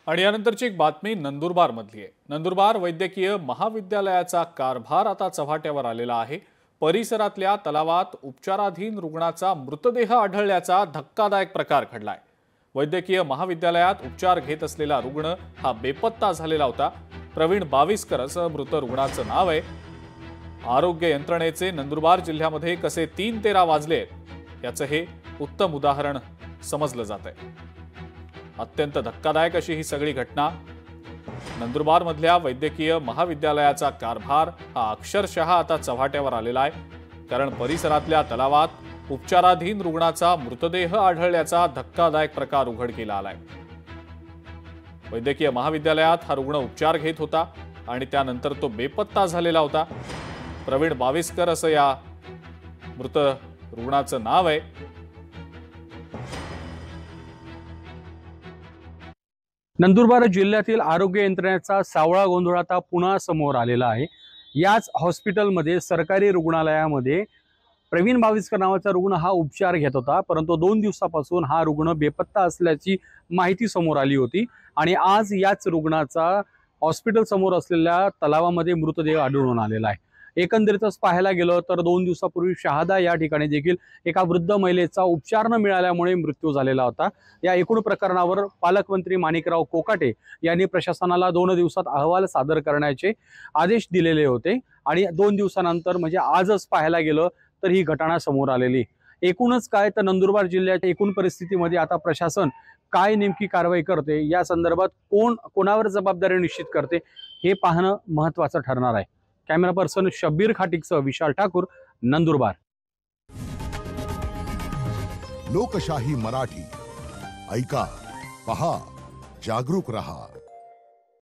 आणि यानंतरची एक बातमी नंदुरबारमधली आहे। नंदुरबार वैद्यकीय महाविद्यालयाचा कारभार आता चव्हाट्यावर आलेला आहे। परिसरातल्या तलावात उपचाराधीन रुग्णाचा मृतदेह आढळल्याचा धक्कादायक प्रकार घडलाय। वैद्यकीय महाविद्यालयात उपचार घेत असलेला रुग्ण हा बेपत्ता झालेला होता। प्रवीण बाविस्कर असं मृत रुग्णाचं नाव आहे। आरोग्य यंत्रणेचे नंदुरबार जिल्ह्यामध्ये कसे 3-13 वाजले याचं हे उत्तम उदाहरण समजलं जातंय। अत्यंत धक्कादायक अशी ही सगळी घटना। नंदुरबार मधल्या वैद्यकीय महाविद्यालयाचा कारभार हा अक्षरशः आता चव्हाट्यावर आलेला आहे, कारण परिसरातल्या तलावात उपचाराधीन रुग्णाचा मृतदेह आढळल्याचा धक्कादायक प्रकार उघडकीला आलाय। वैद्यकीय महाविद्यालयात हा रुग्ण उपचार घेत होता आणि त्यानंतर तो बेपत्ता झालेला होता। प्रवीण बाविस्कर असं या मृत रुग्णाचं नाव आहे। नंदुरबार जिल्ह्यातील आरोग्य यंत्रणेचा सावळा गोंधळ आता पुन्हा समोर आलेला आहे। याच हॉस्पिटलमध्ये सरकारी रुग्णालयामध्ये प्रवीण बाविस्कर नावाचा रुग्ण हा उपचार घेत होता, परंतु 2 दिवसापासून हा रुग्ण बेपत्ता असल्याची माहिती समोर आली होती आणि आज याच रुग्णाचा हॉस्पिटल समोर असलेल्या तलावामध्ये मृतदेह आढळून आलेला आहे। एकंदरीतच पाहायला गेलं तर 2 दिवसापूर्वी शहादा या ठिकाणी देखील एका वृद्ध महिलेचा उपचार न मिळाल्यामुळे मृत्यू झालेला होता। या एकूण प्रकरणावर पालकमंत्री माणिकराव कोकाटे यांनी प्रशासनाला 2 दिवसात अहवाल सादर करण्याचे आदेश दिलेले होते आणि 2 दिवसानंतर म्हणजे आजच पाहायला गेलं तर ही घटना समोर आलेली। एकूणच काय तर नंदुरबार जिल्ह्याच्या एकूण परिस्थितीमध्ये आता प्रशासन काय नेमकी कारवाई करते, या संदर्भात कोणावर जबाबदारी निश्चित करते हे पाहणं महत्त्वाचं ठरणार आहे। कॅमेरा पर्सन शब्बीर खाटिकसह विशाल ठाकूर, नंदुरबार। लोकशाही मराठी ऐका, पहा, जागरूक रहा।